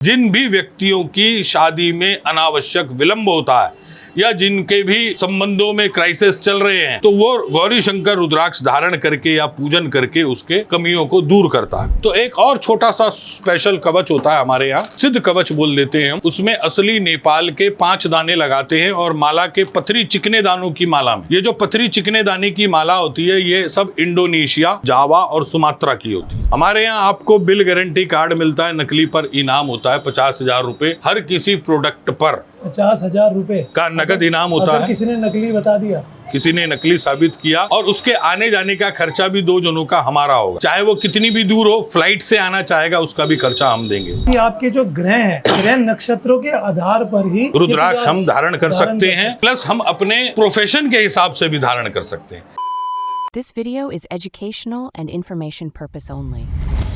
जिन भी व्यक्तियों की शादी में अनावश्यक विलंब होता है या जिनके भी संबंधों में क्राइसिस चल रहे हैं, तो वो गौरी शंकर रुद्राक्ष धारण करके या पूजन करके उसके कमियों को दूर करता है। तो एक और छोटा सा स्पेशल कवच होता है हमारे यहाँ, सिद्ध कवच बोल देते हैं हम। उसमें असली नेपाल के 5 दाने लगाते हैं और माला के पथरी चिकने दानों की माला में, ये जो पथरी चिकने दाने की माला होती है ये सब इंडोनेशिया, जावा और सुमात्रा की होती है। हमारे यहाँ आपको बिल गारंटी कार्ड मिलता है, नकली पर इनाम होता है 50,000 रुपए हर किसी प्रोडक्ट पर। 50,000 रुपए का नगद इनाम होता है। किसी ने नकली बता दिया, किसी ने नकली साबित किया और उसके आने जाने का खर्चा भी 2 जनों का हमारा होगा, चाहे वो कितनी भी दूर हो, फ्लाइट से आना चाहेगा उसका भी खर्चा हम देंगे। कि आपके जो ग्रह हैं, ग्रह नक्षत्रों के आधार पर ही रुद्राक्ष हम धारण कर सकते हैं, प्लस हम अपने प्रोफेशन के हिसाब से भी धारण कर सकते हैं। This video is educational and information purpose only.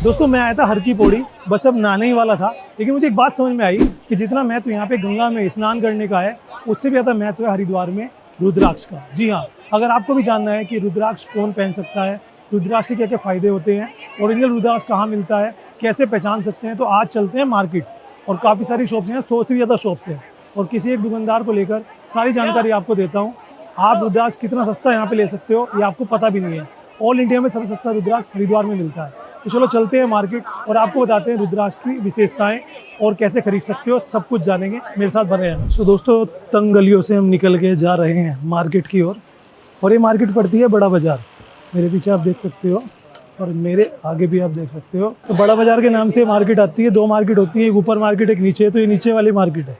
दोस्तों मैं आया था हर की पौड़ी, बस अब नहाने ही वाला था, लेकिन मुझे एक बात समझ में आई कि जितना महत्व यहाँ पे गंगा में स्नान करने का है, उससे भी ज़्यादा महत्व है हरिद्वार में रुद्राक्ष का। जी हाँ, अगर आपको भी जानना है कि रुद्राक्ष कौन पहन सकता है, रुद्राक्ष के क्या क्या फ़ायदे होते हैं, ओरिजिनल रुद्राक्ष कहाँ मिलता है, कैसे पहचान सकते हैं, तो आज चलते हैं मार्केट। और काफ़ी सारी शॉप्स हैं, 100 से भी ज़्यादा शॉप्स हैं, और किसी एक दुकानदार को लेकर सारी जानकारी आपको देता हूँ। आप रुद्राक्ष कितना सस्ता यहाँ पे ले सकते हो ये आपको पता भी नहीं है। ऑल इंडिया में सबसे सस्ता रुद्राक्ष हरिद्वार में मिलता है। तो चलो चलते हैं मार्केट और आपको बताते हैं रुद्राक्ष की विशेषताएं और कैसे खरीद सकते हो, सब कुछ जानेंगे, मेरे साथ बने रहना। सो दोस्तों, तंग गलियों से हम निकल के जा रहे हैं मार्केट की ओर, और ये मार्केट पड़ती है बड़ा बाज़ार। मेरे पीछे आप देख सकते हो और मेरे आगे भी आप देख सकते हो। तो बड़ा बाज़ार के नाम से मार्केट आती है, 2 मार्केट होती है, एक ऊपर मार्केट एक नीचे। तो ये नीचे वाली मार्केट है,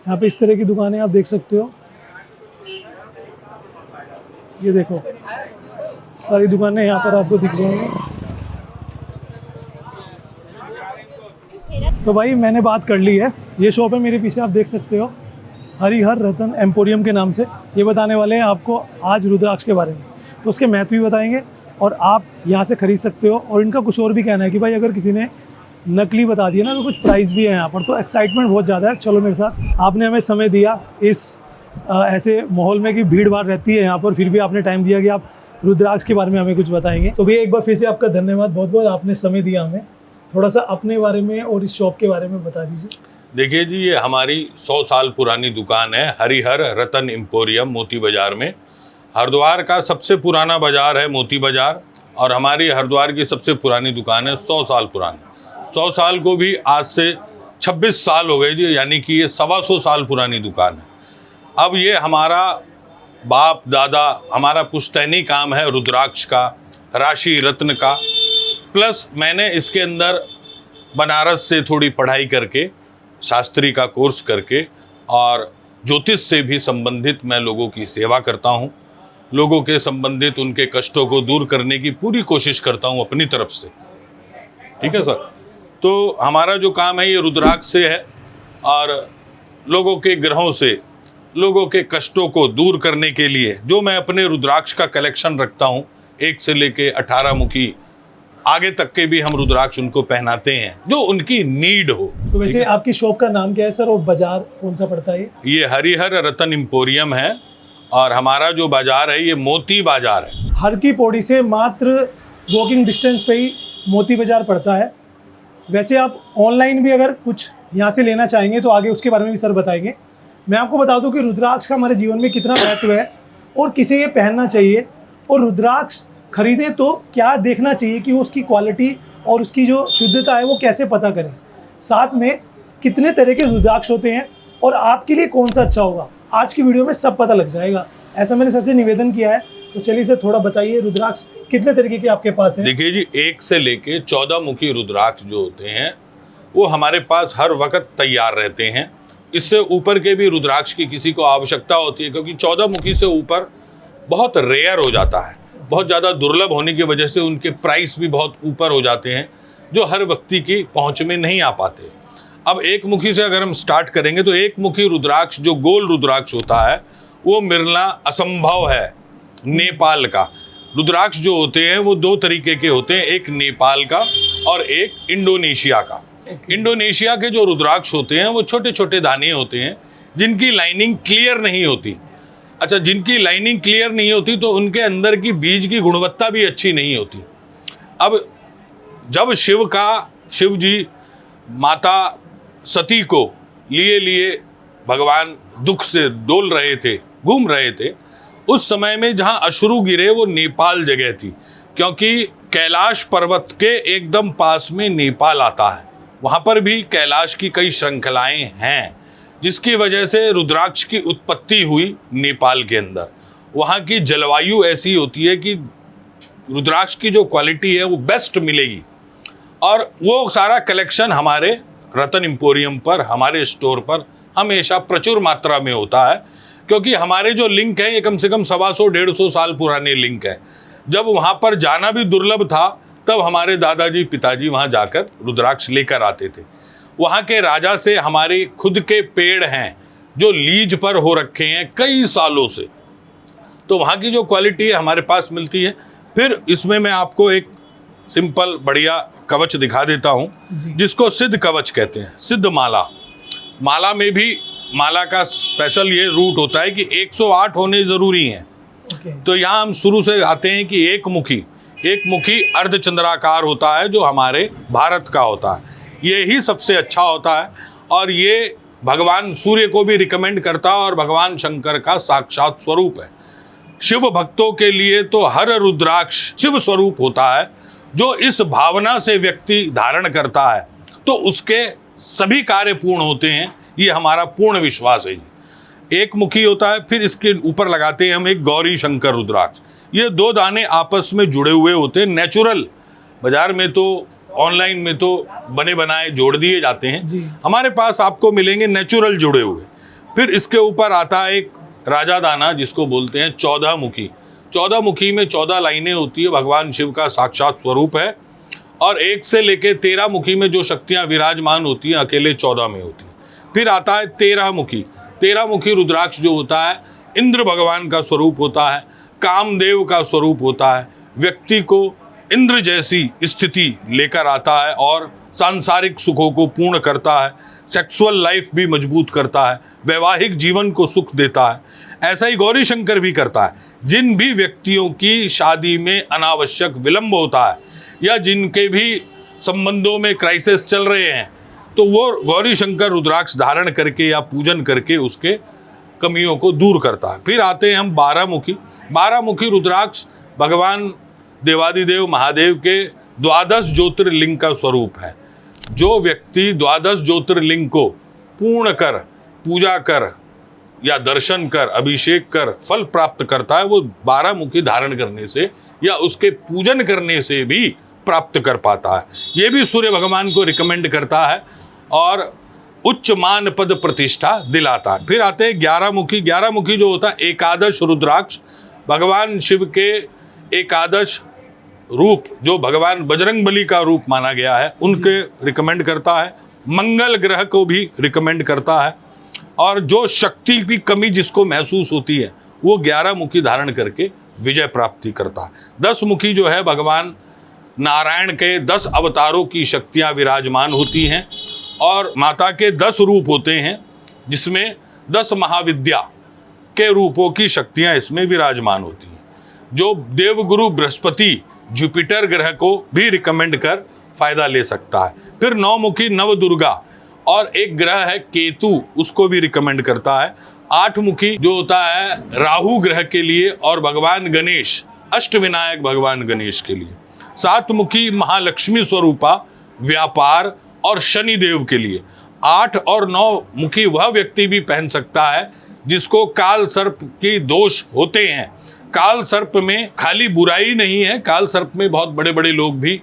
यहाँ पे इस तरह की दुकानें आप देख सकते हो। ये देखो सारी दुकानें यहाँ पर आपको दिख जाएंगी। तो भाई मैंने बात कर ली है, ये शॉप है मेरे पीछे आप देख सकते हो, हरिहर रतन एम्पोरियम के नाम से। ये बताने वाले हैं आपको आज रुद्राक्ष के बारे में, तो उसके महत्व भी बताएंगे और आप यहाँ से खरीद सकते हो। और इनका कुछ और भी कहना है कि भाई अगर किसी ने नकली बता दिया ना तो कुछ प्राइस भी है यहाँ पर। तो एक्साइटमेंट बहुत ज़्यादा है। चलो मेरे साथ, आपने हमें समय दिया इस ऐसे माहौल में कि भीड़ भाड़ रहती है यहाँ पर, फिर भी आपने टाइम दिया कि आप रुद्राक्ष के बारे में हमें कुछ बताएंगे। तो भैया एक बार फिर से आपका धन्यवाद, बहुत बहुत आपने समय दिया हमें। थोड़ा सा अपने बारे में और इस शॉप के बारे में बता दीजिए। देखिए जी, ये हमारी 100 साल पुरानी दुकान है, हरिहर रतन एम्पोरियम, मोती बाजार में। हरिद्वार का सबसे पुराना बाजार है मोती बाजार, और हमारी हरिद्वार की सबसे पुरानी दुकान है 100 साल पुरानी। 100 साल को भी आज से 26 साल हो गए जी, यानी कि ये 125 साल पुरानी दुकान है। अब ये हमारा बाप दादा, हमारा पुश्तैनी काम है रुद्राक्ष का, राशि रत्न का, प्लस मैंने इसके अंदर बनारस से थोड़ी पढ़ाई करके, शास्त्री का कोर्स करके, और ज्योतिष से भी संबंधित मैं लोगों की सेवा करता हूँ। लोगों के संबंधित उनके कष्टों को दूर करने की पूरी कोशिश करता हूँ अपनी तरफ से। ठीक है सर। तो हमारा जो काम है ये रुद्राक्ष से है, और लोगों के ग्रहों से, लोगों के कष्टों को दूर करने के लिए जो मैं अपने रुद्राक्ष का कलेक्शन रखता हूँ, 1 से लेके 18 मुखी आगे तक के भी हम रुद्राक्ष उनको पहनाते हैं जो उनकी नीड हो। तो वैसे आपकी शॉप का नाम क्या है सर, और बाजार कौन सा पड़ता है? ये हरिहर रतन एम्पोरियम है, और हमारा जो बाजार है ये मोती बाजार है। हर की पौड़ी से मात्र वॉकिंग डिस्टेंस पे ही मोती बाजार पड़ता है। वैसे आप ऑनलाइन भी अगर कुछ यहाँ से लेना चाहेंगे तो आगे उसके बारे में भी सर बताएंगे। मैं आपको बता दूं कि रुद्राक्ष का हमारे जीवन में कितना महत्व है और किसे ये पहनना चाहिए, और रुद्राक्ष खरीदे तो क्या देखना चाहिए कि वो उसकी क्वालिटी और उसकी जो शुद्धता है वो कैसे पता करें, साथ में कितने तरह के रुद्राक्ष होते हैं और आपके लिए कौन सा अच्छा होगा, आज की वीडियो में सब पता लग जाएगा। ऐसा मैंने सर से निवेदन किया है। तो चलिए सर थोड़ा बताइए, रुद्राक्ष कितने तरीके के आपके पास हैं? देखिए जी, 1 से लेके 14 मुखी रुद्राक्ष जो होते हैं वो हमारे पास हर वक्त तैयार रहते हैं। इससे ऊपर के भी रुद्राक्ष की किसी को आवश्यकता होती है, क्योंकि 14 मुखी से ऊपर बहुत रेयर हो जाता है, बहुत ज़्यादा दुर्लभ होने की वजह से उनके प्राइस भी बहुत ऊपर हो जाते हैं, जो हर व्यक्ति की पहुंच में नहीं आ पाते। अब 1 मुखी से अगर हम स्टार्ट करेंगे तो 1 मुखी रुद्राक्ष जो गोल रुद्राक्ष होता है वो मिलना असंभव है। नेपाल का रुद्राक्ष जो होते हैं वो 2 तरीके के होते हैं, एक नेपाल का और एक इंडोनेशिया का। इंडोनेशिया के जो रुद्राक्ष होते हैं वो छोटे छोटे दाने होते हैं जिनकी लाइनिंग क्लियर नहीं होती। अच्छा, जिनकी लाइनिंग क्लियर नहीं होती तो उनके अंदर की बीज की गुणवत्ता भी अच्छी नहीं होती। अब जब शिव जी माता सती को लिए लिए भगवान दुख से डोल रहे थे, घूम रहे थे, उस समय में जहाँ अश्रु गिरे वो नेपाल जगह थी, क्योंकि कैलाश पर्वत के एकदम पास में नेपाल आता है। वहाँ पर भी कैलाश की कई श्रृंखलाएं हैं, जिसकी वजह से रुद्राक्ष की उत्पत्ति हुई नेपाल के अंदर। वहाँ की जलवायु ऐसी होती है कि रुद्राक्ष की जो क्वालिटी है वो बेस्ट मिलेगी, और वो सारा कलेक्शन हमारे रतन एम्पोरियम पर, हमारे स्टोर पर हमेशा प्रचुर मात्रा में होता है, क्योंकि हमारे जो लिंक हैं ये कम से कम 125-150 साल पुराने लिंक हैं। जब वहाँ पर जाना भी दुर्लभ था, तब हमारे दादाजी पिताजी वहाँ जाकर रुद्राक्ष लेकर आते थे। वहाँ के राजा से हमारे खुद के पेड़ हैं जो लीज पर हो रखे हैं कई सालों से, तो वहाँ की जो क्वालिटी है हमारे पास मिलती है। फिर इसमें मैं आपको एक सिंपल बढ़िया कवच दिखा देता हूँ, जिसको सिद्ध कवच कहते हैं, सिद्ध माला। माला में भी माला का स्पेशल ये रूट होता है कि 108 होने ज़रूरी हैं। तो यहाँ हम शुरू से आते हैं कि एक मुखी अर्धचंद्राकार होता है, जो हमारे भारत का होता है, ये ही सबसे अच्छा होता है, और ये भगवान सूर्य को भी रिकमेंड करता है और भगवान शंकर का साक्षात स्वरूप है। शिव भक्तों के लिए तो हर रुद्राक्ष शिव स्वरूप होता है। जो इस भावना से व्यक्ति धारण करता है तो उसके सभी कार्य पूर्ण होते हैं, ये हमारा पूर्ण विश्वास है जी। एक मुखी होता है, फिर इसके ऊपर लगाते हैं हम एक गौरी शंकर रुद्राक्ष। ये 2 दाने आपस में जुड़े हुए होते हैं, नेचुरल। बाजार में तो, ऑनलाइन में तो बने बनाए जोड़ दिए जाते हैं, हमारे पास आपको मिलेंगे नेचुरल जुड़े हुए। फिर इसके ऊपर आता है एक राजा दाना, जिसको बोलते हैं 14 मुखी। 14 मुखी में 14 लाइनें होती है, भगवान शिव का साक्षात स्वरूप है। और 1 से लेके 13 मुखी में जो शक्तियां विराजमान होती हैं, अकेले 14 में होती हैं। फिर आता है 13 मुखी। 13 मुखी रुद्राक्ष जो होता है, इंद्र भगवान का स्वरूप होता है, कामदेव का स्वरूप होता है, व्यक्ति को इंद्र जैसी स्थिति लेकर आता है और सांसारिक सुखों को पूर्ण करता है, सेक्सुअल लाइफ भी मजबूत करता है, वैवाहिक जीवन को सुख देता है। ऐसा ही गौरी शंकर भी करता है। जिन भी व्यक्तियों की शादी में अनावश्यक विलंब होता है, या जिनके भी संबंधों में क्राइसिस चल रहे हैं, तो वो गौरी शंकर रुद्राक्ष धारण करके या पूजन करके उसके कमियों को दूर करता है। फिर आते हैं हम 12 मुखी। 12 मुखी रुद्राक्ष भगवान देवादिदेव महादेव के 12 ज्योतिर्लिंग का स्वरूप है। जो व्यक्ति 12 ज्योतिर्लिंग को पूर्ण कर, पूजा कर या दर्शन कर, अभिषेक कर फल प्राप्त करता है, वो 12 मुखी धारण करने से या उसके पूजन करने से भी प्राप्त कर पाता है। ये भी सूर्य भगवान को रिकमेंड करता है और उच्च मान पद प्रतिष्ठा दिलाता है। फिर आते हैं 11 मुखी। 11 मुखी जो होता है एकादश रुद्राक्ष, भगवान शिव के एकादश रूप जो भगवान बजरंगबली का रूप माना गया है, उनके रिकमेंड करता है। मंगल ग्रह को भी रिकमेंड करता है, और जो शक्ति की कमी जिसको महसूस होती है वो 11 मुखी धारण करके विजय प्राप्ति करता है। 10 मुखी जो है, भगवान नारायण के 10 अवतारों की शक्तियाँ विराजमान होती हैं, और माता के 10 रूप होते हैं, जिसमें 10 महाविद्या के रूपों की शक्तियाँ इसमें विराजमान होती हैं। जो देवगुरु बृहस्पति जुपिटर ग्रह को भी रिकमेंड कर फायदा ले सकता है। फिर 9 मुखी नव दुर्गा, और एक ग्रह है केतु, उसको भी रिकमेंड करता है। 8 मुखी जो होता है राहु ग्रह के लिए, और भगवान गणेश, अष्टविनायक भगवान गणेश के लिए। 7 मुखी महालक्ष्मी स्वरूपा, व्यापार और शनिदेव के लिए। 8 और 9 मुखी वह व्यक्ति भी पहन सकता है जिसको काल सर्प की दोष होते हैं। काल सर्प में खाली बुराई नहीं है, काल सर्प में बहुत बड़े बड़े लोग भी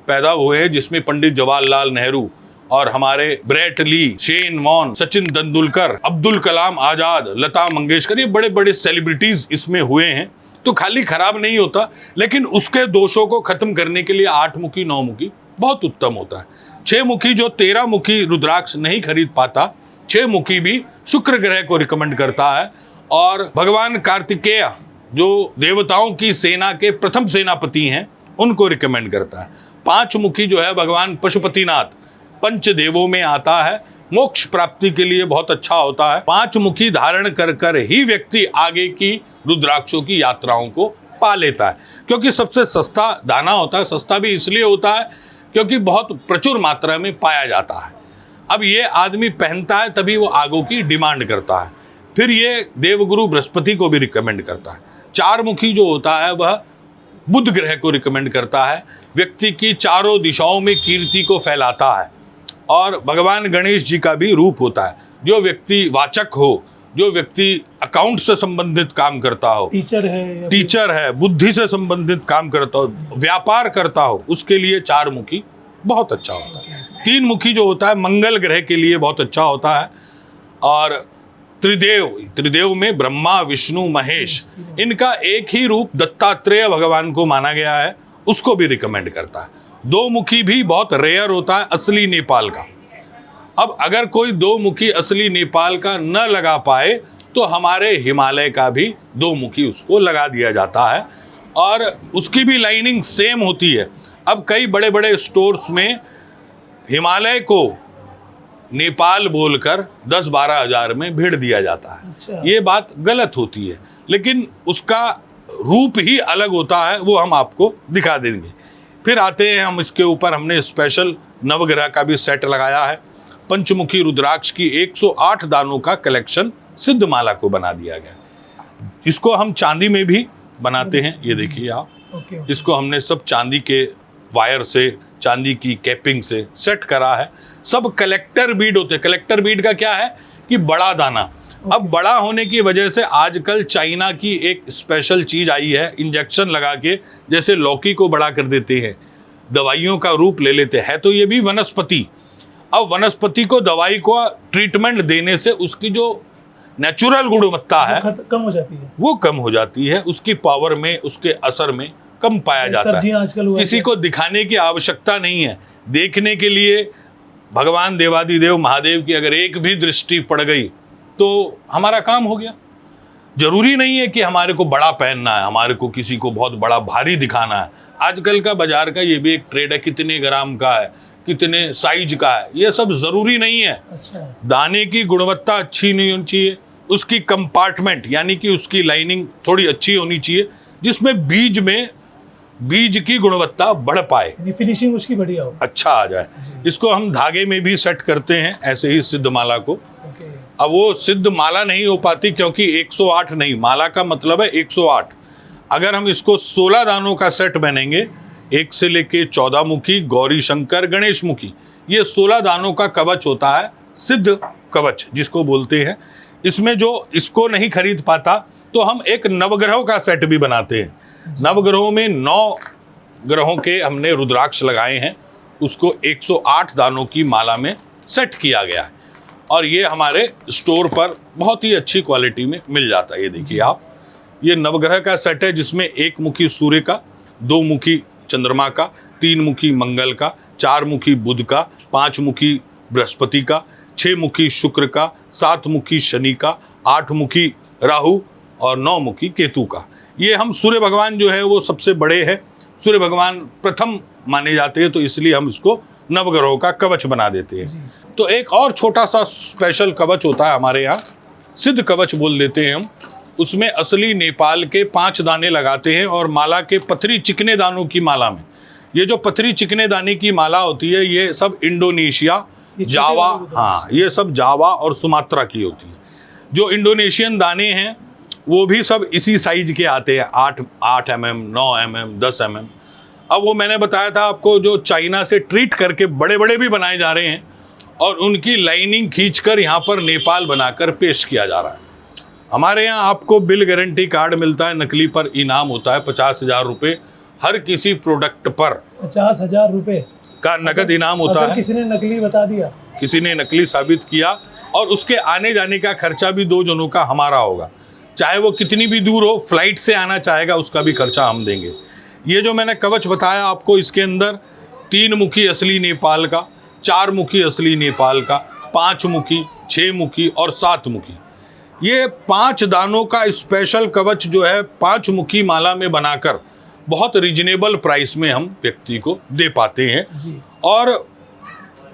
पैदा हुए हैं, जिसमें पंडित जवाहरलाल नेहरू और हमारे Brett Lee, Shane Warne, Sachin Tendulkar, Abdul Kalam Azad, Lata Mangeshkar, ये बड़े बड़े सेलिब्रिटीज इसमें हुए हैं। तो खाली खराब नहीं होता, लेकिन उसके दोषों को खत्म करने के लिए 8 मुखी 9 मुखी बहुत उत्तम होता है। 6 मुखी जो 13 मुखी रुद्राक्ष नहीं खरीद पाता, 6 मुखी भी शुक्र ग्रह को रिकमेंड करता है। और भगवान कार्तिकेय जो देवताओं की सेना के प्रथम सेनापति हैं, उनको रिकमेंड करता है। 5 मुखी जो है भगवान पशुपतिनाथ, पंचदेवों में आता है, मोक्ष प्राप्ति के लिए बहुत अच्छा होता है। 5 मुखी धारण कर कर ही व्यक्ति आगे की रुद्राक्षों की यात्राओं को पा लेता है, क्योंकि सबसे सस्ता दाना होता है। सस्ता भी इसलिए होता है क्योंकि बहुत प्रचुर मात्रा में पाया जाता है। अब ये आदमी पहनता है तभी वो आगों की डिमांड करता है। फिर ये देवगुरु बृहस्पति को भी रिकमेंड करता है। चारमुखी जो होता है वह बुध ग्रह को रिकमेंड करता है, व्यक्ति की चारों दिशाओं में कीर्ति को फैलाता है। और भगवान गणेश जी का भी रूप होता है। जो व्यक्ति वाचक हो, जो व्यक्ति अकाउंट से संबंधित काम करता हो, टीचर है, बुद्धि से संबंधित काम करता हो, व्यापार करता हो, उसके लिए चारमुखी बहुत अच्छा होता है। तीन मुखी जो होता है मंगल ग्रह के लिए बहुत अच्छा होता है। और त्रिदेव में ब्रह्मा, विष्णु, महेश, इनका एक ही रूप दत्तात्रेय भगवान को माना गया है, उसको भी रिकमेंड करता है। दो मुखी भी बहुत रेयर होता है, असली नेपाल का। अब अगर कोई दो मुखी असली नेपाल का न लगा पाए तो हमारे हिमालय का भी दो मुखी उसको लगा दिया जाता है और उसकी भी लाइनिंग सेम होती है। अब कई बड़े बड़े स्टोर्स में हिमालय को नेपाल बोलकर 10-12 हज़ार में भेड़ दिया जाता है। अच्छा। ये बात गलत होती है, लेकिन उसका रूप ही अलग होता है, वो हम आपको दिखा देंगे। फिर आते हैं हम इसके ऊपर, हमने स्पेशल नवग्रह का भी सेट लगाया है। पंचमुखी रुद्राक्ष की 108 दानों का कलेक्शन सिद्धमाला को बना दिया गया। इसको हम चांदी में भी बनाते हैं, ये देखिए आप। इसको हमने सब चांदी के वायर से, चांदी की कैपिंग से सेट करा है। सब कलेक्टर बीड होते हैं। कलेक्टर बीड का क्या है कि बड़ा दाना। अब बड़ा होने की वजह से आजकल चाइना की एक स्पेशल चीज आई है, इंजेक्शन लगा के जैसे लौकी को बड़ा कर देते हैं, दवाइयों का रूप ले लेते हैं। तो ये भी वनस्पति। अब वनस्पति को दवाई को ट्रीटमेंट देने से उसकी जो नेचुरल गुणवत्ता है कम हो जाती है, वो कम हो जाती है, उसकी पावर में, उसके असर में कम पाया जाता है। आजकल किसी को दिखाने की आवश्यकता नहीं है। देखने के लिए भगवान देवादिदेव महादेव की अगर एक भी दृष्टि पड़ गई तो हमारा काम हो गया। जरूरी नहीं है कि हमारे को बड़ा पहनना है, हमारे को किसी को बहुत बड़ा भारी दिखाना है। आजकल का बाजार का ये भी एक ट्रेड है, कितने ग्राम का है, कितने साइज का है, ये सब जरूरी नहीं है। अच्छा। दाने की गुणवत्ता अच्छी नहीं होनी चाहिए, उसकी कंपार्टमेंट यानी कि उसकी लाइनिंग थोड़ी अच्छी होनी चाहिए, जिसमें बीज की गुणवत्ता बढ़ पाए, फिनिशिंग उसकी बढ़िया हो, अच्छा आ जाए। इसको हम धागे में भी सेट करते हैं ऐसे ही सिद्ध माला को। अब वो सिद्ध माला नहीं हो पाती क्योंकि 108 नहीं, माला का मतलब है 108। अगर हम इसको 16 दानों का सेट बनेंगे, 1 से लेके 14 मुखी, गौरी शंकर, गणेश मुखी, ये 16 दानों का कवच होता है, सिद्ध कवच जिसको बोलते हैं। इसमें जो इसको नहीं खरीद पाता तो हम एक नवग्रहों का सेट भी बनाते हैं। नवग्रहों में 9 ग्रहों के हमने रुद्राक्ष लगाए हैं, उसको 108 दानों की माला में सेट किया गया है और ये हमारे स्टोर पर बहुत ही अच्छी क्वालिटी में मिल जाता है। ये देखिए आप, ये नवग्रह का सेट है जिसमें 1 मुखी सूर्य का, 2 मुखी चंद्रमा का, 3 मुखी मंगल का, 4 मुखी बुध का, 5 मुखी बृहस्पति का, 6 मुखी शुक्र का, 7 मुखी शनि का, 8 मुखी राहु और 9 मुखी केतु का। ये हम सूर्य भगवान जो है वो सबसे बड़े हैं, सूर्य भगवान प्रथम माने जाते हैं, तो इसलिए हम इसको नवग्रहों का कवच बना देते हैं। तो एक और छोटा सा स्पेशल कवच होता है हमारे यहाँ, सिद्ध कवच बोल देते हैं हम। उसमें असली नेपाल के 5 दाने लगाते हैं और माला के पथरी चिकने दानों की माला में, ये जो पथरी चिकने दाने की माला होती है ये सब इंडोनेशिया, जावा, हाँ ये सब जावा और सुमात्रा की होती है। जो इंडोनेशियन दाने हैं वो भी सब इसी साइज के आते हैं, 8 mm, 9 mm, 10 mm। अब वो मैंने बताया था आपको, जो चाइना से ट्रीट करके बड़े बड़े भी बनाए जा रहे हैं और उनकी लाइनिंग खींचकर यहाँ पर नेपाल बनाकर पेश किया जा रहा है। हमारे यहाँ आपको बिल गारंटी कार्ड मिलता है, नकली पर इनाम होता है 50,000 रुपये, हर किसी प्रोडक्ट पर 50,000 रुपये का नगद इनाम होता है। किसी ने नकली बता दिया, किसी ने नकली साबित किया और उसके आने जाने का खर्चा भी 2 जनों का हमारा होगा, चाहे वो कितनी भी दूर हो, फ्लाइट से आना चाहेगा उसका भी खर्चा हम देंगे। ये जो मैंने कवच बताया आपको, इसके अंदर 3 मुखी असली नेपाल का, 4 मुखी असली नेपाल का, 5 मुखी, 6 मुखी और 7 मुखी, ये 5 दानों का स्पेशल कवच जो है 5 मुखी माला में बनाकर बहुत रीजनेबल प्राइस में हम व्यक्ति को दे पाते हैं जी। और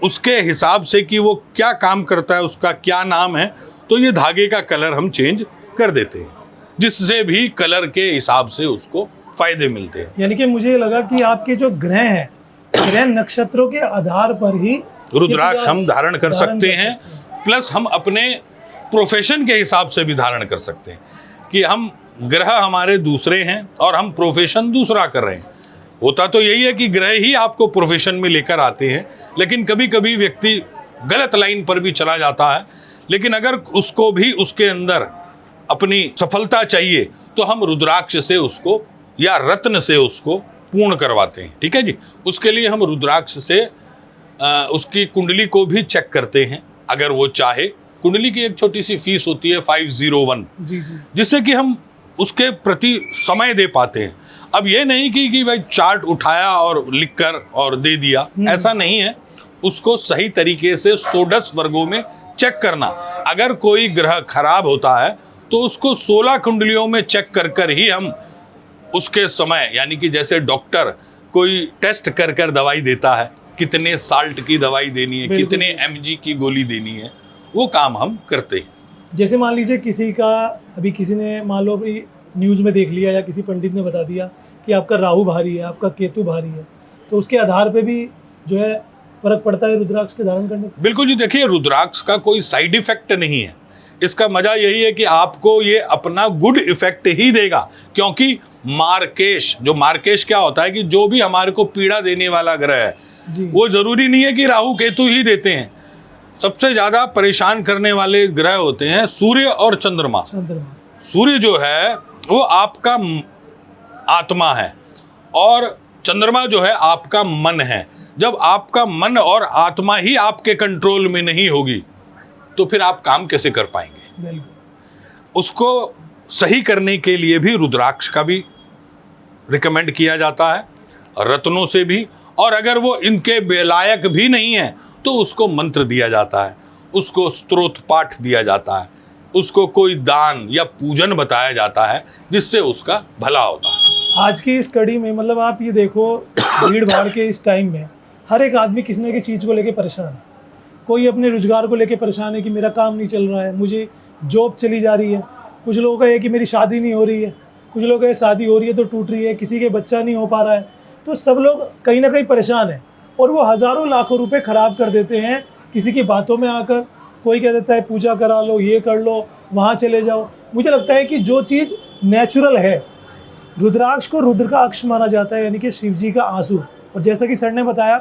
उसके हिसाब से कि वो क्या काम करता है, उसका क्या नाम है, तो ये धागे का कलर हम चेंज कर देते हैं, जिससे भी कलर के हिसाब से उसको फायदे मिलते हैं। यानी कि मुझे लगा कि आपके जो ग्रह हैं, ग्रह नक्षत्रों के आधार पर ही रुद्राक्ष हम धारण कर सकते हैं, प्लस हम अपने प्रोफेशन के हिसाब से भी धारण कर सकते हैं कि हम ग्रह हमारे दूसरे हैं और हम प्रोफेशन दूसरा कर रहे हैं। होता तो यही है कि ग्रह ही आपको प्रोफेशन में लेकर आते हैं, लेकिन कभी कभी व्यक्ति गलत लाइन पर भी चला जाता है। लेकिन अगर उसको भी उसके अंदर अपनी सफलता चाहिए तो हम रुद्राक्ष से उसको या रत्न से उसको पूर्ण करवाते हैं। ठीक है जी। उसके लिए हम रुद्राक्ष से उसकी कुंडली को भी चेक करते हैं, अगर वो चाहे। कुंडली की एक छोटी सी फीस होती है 501, जी, जिससे कि हम उसके प्रति समय दे पाते हैं। अब ये नहीं कि भाई चार्ट उठाया और लिखकर और दे दिया, ऐसा नहीं है। उसको सही तरीके से 110 वर्गों में चेक करना। अगर कोई ग्रह खराब होता है तो उसको 16 कुंडलियों में चेक कर कर ही हम उसके समय, यानी कि जैसे डॉक्टर कोई टेस्ट कर कर दवाई देता है, कितने साल्ट की दवाई देनी है, कितने mg की गोली देनी है, वो काम हम करते हैं। जैसे मान लीजिए किसी का, अभी किसी ने मान लो अभी न्यूज़ में देख लिया या किसी पंडित ने बता दिया कि आपका राहु भारी है, आपका केतु भारी है, तो उसके आधार पे भी जो है फर्क पड़ता है रुद्राक्ष के धारण करने से? बिल्कुल जी। देखिए, रुद्राक्ष का कोई साइड इफेक्ट नहीं है। इसका मजा यही है कि आपको ये अपना गुड इफेक्ट ही देगा, क्योंकि मार्केश, जो मार्केश क्या होता है कि जो भी हमारे को पीड़ा देने वाला ग्रह है, वो जरूरी नहीं है कि राहु केतु ही देते हैं। सबसे ज्यादा परेशान करने वाले ग्रह होते हैं सूर्य और चंद्रमा। सूर्य जो है वो आपका आत्मा है और चंद्रमा जो है आपका मन है। जब आपका मन और आत्मा ही आपके कंट्रोल में नहीं होगी तो फिर आप काम कैसे कर पाएंगे? उसको सही करने के लिए भी रुद्राक्ष का भी रिकमेंड किया जाता है, रत्नों से भी। और अगर वो इनके बेलायक भी नहीं है तो उसको मंत्र दिया जाता है, उसको स्तोत्र पाठ दिया जाता है, उसको कोई दान या पूजन बताया जाता है, जिससे उसका भला होता है। आज की इस कड़ी में मतलब आप ये देखो, भीड़ भाड़ के इस टाइम में हर एक आदमी किसी न किसी चीज़ को लेके परेशान है। कोई अपने रोजगार को लेके परेशान है कि मेरा काम नहीं चल रहा है, मुझे जॉब चली जा रही है। कुछ लोगों का ये कि मेरी शादी नहीं हो रही है, कुछ लोगों का शादी हो रही है तो टूट रही है, किसी के बच्चा नहीं हो पा रहा है। तो सब लोग कहीं ना कहीं परेशान है और वो हज़ारों लाखों रुपए ख़राब कर देते हैं किसी की बातों में आकर। कोई कह देता है पूजा करा लो, ये कर लो, वहाँ चले जाओ। मुझे लगता है कि जो चीज़ नेचुरल है, रुद्राक्ष को रुद्र का अक्ष माना जाता है, यानी कि शिव जी का आंसू। और जैसा कि सर ने बताया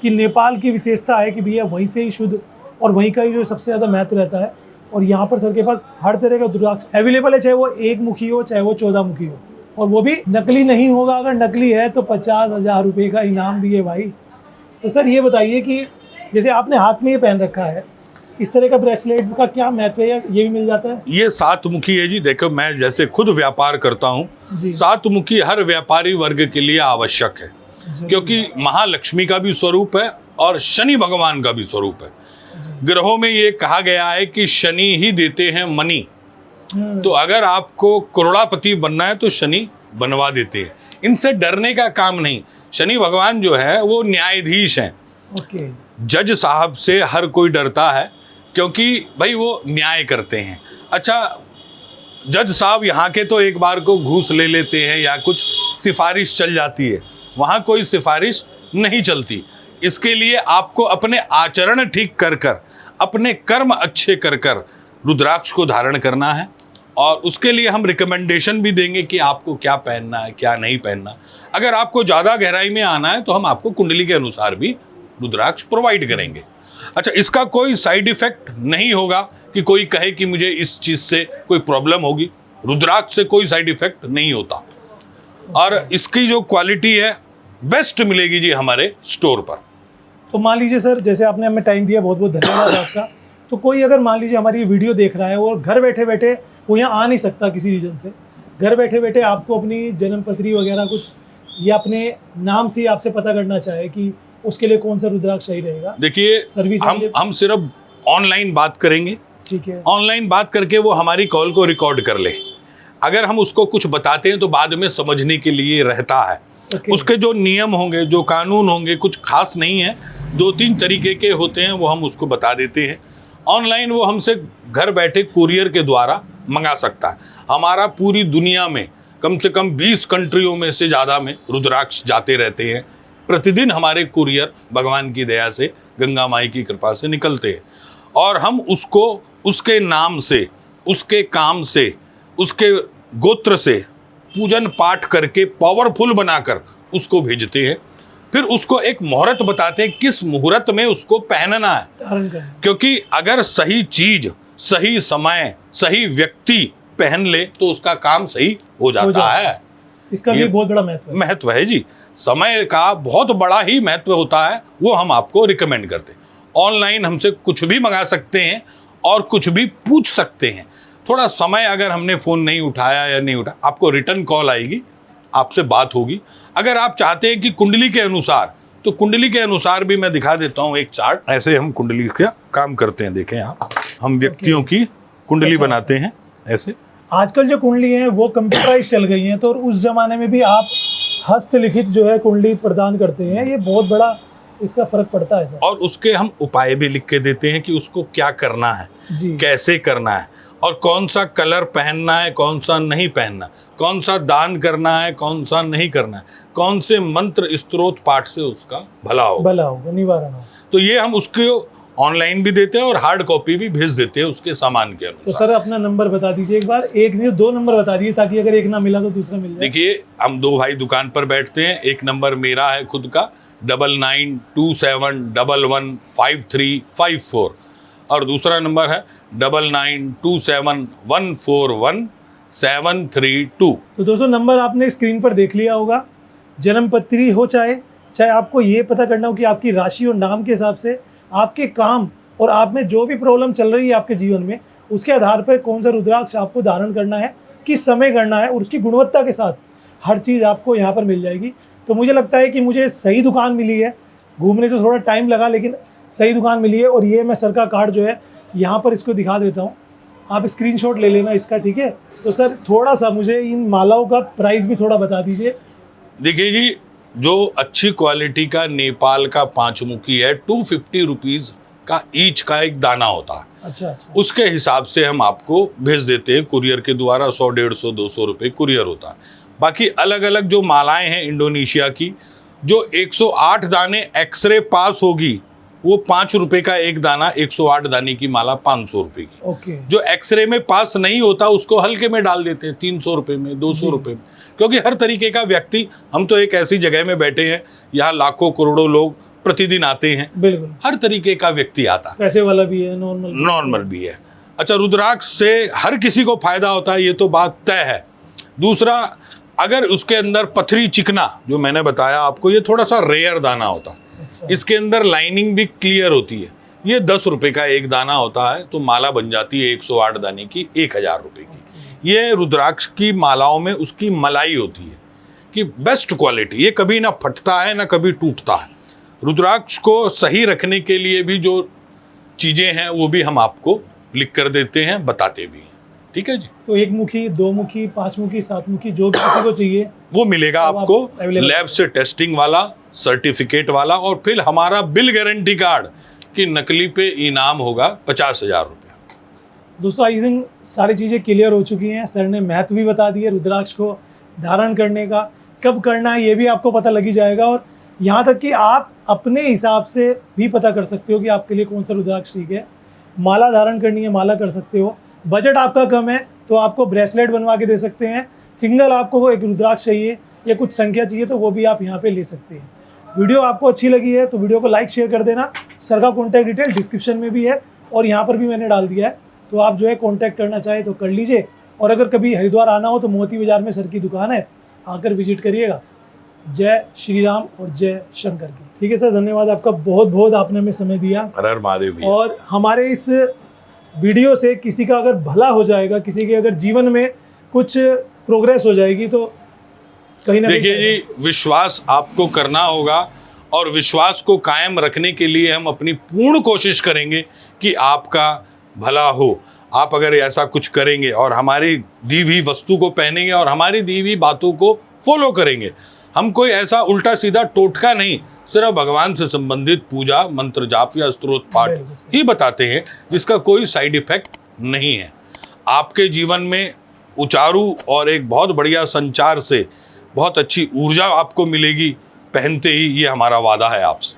कि नेपाल की विशेषता है कि भैया वहीं से ही शुद्ध और वहीं का ही जो सबसे ज़्यादा महत्व रहता है। और यहाँ पर सर के पास हर तरह का रुद्राक्ष अवेलेबल है, चाहे वो 1 मुखी हो चाहे वो 14 मुखी हो, और वो भी नकली नहीं होगा। अगर नकली है तो 50,000 रुपये का इनाम भी है भाई। तो सर ये बताइए कि जैसे आपने हाथ में ये पहन रखा है, इस तरह का ब्रेसलेट का क्या महत्व है? ये भी मिल जाता है? ये 7 मुखी है जी। देखो, मैं जैसे खुद व्यापार करता हूँ, 7 मुखी हर व्यापारी वर्ग के लिए आवश्यक है, क्योंकि महालक्ष्मी का भी स्वरूप है और शनि भगवान का भी स्वरूप है। ग्रहों में ये कहा गया है कि शनि ही देते हैं मनी। तो अगर आपको करोड़ापति बनना है तो शनि बनवा देते हैं। इनसे डरने का काम नहीं। शनि भगवान जो है वो न्यायाधीश हैं। जज साहब से हर कोई डरता है, क्योंकि भाई वो न्याय करते हैं। अच्छा, जज साहब यहाँ के तो एक बार को घूस ले लेते हैं या कुछ सिफारिश चल जाती है, वहाँ कोई सिफारिश नहीं चलती। इसके लिए आपको अपने आचरण ठीक कर कर, अपने कर्म अच्छे कर कर रुद्राक्ष को धारण करना है। और उसके लिए हम रिकमेंडेशन भी देंगे कि आपको क्या पहनना है, क्या नहीं पहनना। अगर आपको ज़्यादा गहराई में आना है तो हम आपको कुंडली के अनुसार भी रुद्राक्ष प्रोवाइड करेंगे। अच्छा, इसका कोई साइड इफेक्ट नहीं होगा कि कोई कहे कि मुझे इस चीज़ से कोई प्रॉब्लम होगी। रुद्राक्ष से कोई साइड इफेक्ट नहीं होता और इसकी जो क्वालिटी है बेस्ट मिलेगी जी हमारे स्टोर पर। तो मान लीजिए सर, जैसे आपने हमें टाइम दिया, बहुत बहुत धन्यवाद आपका। तो कोई अगर मान लीजिए हमारी वीडियो देख रहा है और घर बैठे बैठे वो यहाँ आ नहीं सकता किसी रीजन से, घर बैठे बैठे आपको अपनी जन्म पत्री वगैरह कुछ या अपने नाम से आपसे पता करना चाहे कि उसके लिए कौन सा रुद्राक्ष सही रहेगा? देखिए, सर्विस हम सिर्फ ऑनलाइन बात करेंगे। ठीक है। ऑनलाइन बात करके वो हमारी कॉल को रिकॉर्ड कर ले। अगर हम उसको कुछ बताते हैं तो बाद में समझने के लिए रहता है। उसके जो नियम होंगे, जो कानून होंगे, कुछ खास नहीं है, 2-3 तरीके के होते हैं, वो हम उसको बता देते हैं। ऑनलाइन वो हमसे घर बैठे कुरियर के द्वारा मंगा सकता है। हमारा पूरी दुनिया में कम से कम 20 कंट्रियों में से ज़्यादा में रुद्राक्ष जाते रहते हैं। प्रतिदिन हमारे कुरियर भगवान की दया से गंगा माई की कृपा से निकलते हैं और हम उसको उसके नाम से, उसके काम से, उसके गोत्र से पूजन पाठ करके पावरफुल बनाकर उसको भेजते हैं। फिर उसको एक मुहूर्त बताते हैं किस मुहूर्त में उसको पहनना है, धारण करना। क्योंकि अगर सही चीज, सही समय, सही व्यक्ति पहन ले तो उसका काम सही हो जाता है। इसका भी ये बहुत बड़ा महत्व है। महत्व है जी, समय का बहुत बड़ा ही महत्व होता है, वो हम आपको रिकमेंड करते हैं। ऑनलाइन हमसे कुछ भी मंगा सकते हैं और कुछ भी पूछ सकते हैं। थोड़ा समय अगर हमने फ़ोन नहीं उठाया या नहीं उठाया, आपको रिटर्न कॉल आएगी, आपसे बात होगी। अगर आप चाहते हैं कि कुंडली के अनुसार, तो कुंडली के अनुसार भी मैं दिखा देता हूँ एक चार्ट। ऐसे हम कुंडली का काम करते हैं, देखें आप, हम व्यक्तियों की कुंडली बनाते हैं ऐसे। आजकल जो कुंडली है वो कंप्यूटराइज चल गई हैं, तो उस जमाने में भी आप हस्तलिखित जो है कुंडली प्रदान करते हैं, ये बहुत बड़ा इसका फर्क पड़ता है सर। और उसके हम उपाय भी लिख के देते हैं कि उसको क्या करना है जी। कैसे करना है और कौन सा कलर पहनना है, कौन सा नहीं पहनना, कौन सा दान करना है, कौन सा नहीं करना है, कौन से मंत्र स्त्रोत पाठ से उसका भला होगा, निवारण हो। तो ये हम उसको ऑनलाइन भी देते हैं और हार्ड कॉपी भी भेज देते हैं उसके सामान के तो अनुसार। सर अपना नंबर बता दीजिए एक बार, एक नहीं 2 नंबर बता दीजिए, ताकि अगर एक ना मिला तो दूसरा मिल जाए। देखिए, हम 2 भाई दुकान पर बैठते हैं। एक नंबर मेरा है खुद का 9927115354 और दूसरा नंबर है 9927141732। तो दोस्तों नंबर आपने स्क्रीन पर देख लिया होगा। जन्मपत्री हो चाहे आपको ये पता करना हो कि आपकी राशि और नाम के हिसाब से आपके काम और आप में जो भी प्रॉब्लम चल रही है आपके जीवन में, उसके आधार पर कौन सा रुद्राक्ष आपको धारण करना है, किस समय करना है और उसकी गुणवत्ता के साथ हर चीज़ आपको यहाँ पर मिल जाएगी। तो मुझे लगता है कि मुझे सही दुकान मिली है, घूमने से थोड़ा टाइम लगा लेकिन सही दुकान मिली है। और ये मैं सर का कार्ड जो है यहाँ पर इसको दिखा देता हूँ, आप स्क्रीनशॉट ले लेना इसका, ठीक है। तो सर थोड़ा सा मुझे इन मालाओं का प्राइस भी थोड़ा बता दीजिए। देखिए जी, जो अच्छी क्वालिटी का नेपाल का 5 मुखी है, 250 रुपीज़ का ईच का एक दाना होता है। अच्छा। उसके हिसाब से हम आपको भेज देते हैं कुरियर के द्वारा। 100, 150, 200 रुपये कुरियर होता है। बाकी अलग अलग जो मालाएं हैं इंडोनेशिया की, जो 108 दाने एक्सरे पास होगी, वो 5 रुपए का एक दाना, 108 दाने की माला 500 रुपए की। ओके। जो एक्सरे में पास नहीं होता उसको हल्के में डाल देते हैं, 300 रुपए में, 200 रुपए में। क्योंकि हर तरीके का व्यक्ति, हम तो एक ऐसी जगह में बैठे हैं, यहाँ लाखों करोड़ों लोग प्रतिदिन आते हैं, बिल्कुल हर तरीके का व्यक्ति आता है, पैसे वाला भी है, नॉर्मल भी है। अच्छा, रुद्राक्ष से हर किसी को फायदा होता है, ये तो बात तय है। दूसरा, अगर उसके अंदर पथरी चिकना, जो मैंने बताया आपको, ये थोड़ा सा रेयर दाना होता है। अच्छा। इसके अंदर लाइनिंग भी क्लियर होती है। ये 10 रुपए का एक दाना होता है, तो माला बन जाती है 108 दाने की 1000 रुपए की। ये रुद्राक्ष की मालाओं में उसकी मलाई होती है कि बेस्ट क्वालिटी, ये कभी ना फटता है ना कभी टूटता है। रुद्राक्ष को सही रखने के लिए भी जो चीज़ें हैं वो भी हम आपको लिख कर देते हैं, बताते भी हैं, ठीक है जी। तो 1 मुखी, 2 मुखी, 5 मुखी, 7 मुखी, जो भी किसी को चाहिए वो मिलेगा सब आपको, आप available लैब से टेस्टिंग वाला, सर्टिफिकेट वाला, और फिर हमारा बिल गारंटी कार्ड कि नकली पे इनाम होगा 50,000 रुपये। दोस्तों आई थिंक सारी चीज़ें क्लियर हो चुकी हैं। सर ने महत्व भी बता दिए रुद्राक्ष को धारण करने का, कब करना है ये भी आपको पता लग ही जाएगा। और यहाँ तक कि आप अपने हिसाब से भी पता कर सकते हो कि आपके लिए कौन सा रुद्राक्ष ठीक है। माला धारण करनी है, माला कर सकते हो। बजट आपका कम है तो आपको ब्रेसलेट बनवा के दे सकते हैं। सिंगल आपको वो एक रुद्राक्ष चाहिए या कुछ संख्या चाहिए तो वो भी आप यहाँ पे ले सकते हैं। वीडियो आपको अच्छी लगी है तो वीडियो को लाइक शेयर कर देना। सर का कॉन्टैक्ट डिटेल डिस्क्रिप्शन में भी है और यहाँ पर भी मैंने डाल दिया है, तो आप जो है कॉन्टैक्ट करना चाहे तो कर लीजिए। और अगर कभी हरिद्वार आना हो तो मोती बाजार में सर की दुकान है, आकर विजिट करिएगा। जय श्री राम और जय शंकर की। ठीक है सर, धन्यवाद आपका, बहुत बहुत आपने हमें समय दिया। हर हर महादेव भैया। और हमारे इस वीडियो से किसी का अगर भला हो जाएगा, किसी के अगर जीवन में कुछ प्रोग्रेस हो जाएगी तो कहीं ना देखिए जी, विश्वास आपको करना होगा और विश्वास को कायम रखने के लिए हम अपनी पूर्ण कोशिश करेंगे कि आपका भला हो। आप अगर ऐसा कुछ करेंगे और हमारी दी हुई वस्तु को पहनेंगे और हमारी दी हुई बातों को फॉलो करेंगे, हम कोई ऐसा उल्टा सीधा टोटका नहीं, सिर्फ भगवान से संबंधित पूजा, मंत्र जाप या स्तोत्र पाठ ही बताते हैं, जिसका कोई साइड इफेक्ट नहीं है। आपके जीवन में उचारू और एक बहुत बढ़िया संचार से बहुत अच्छी ऊर्जा आपको मिलेगी पहनते ही, ये हमारा वादा है आपसे।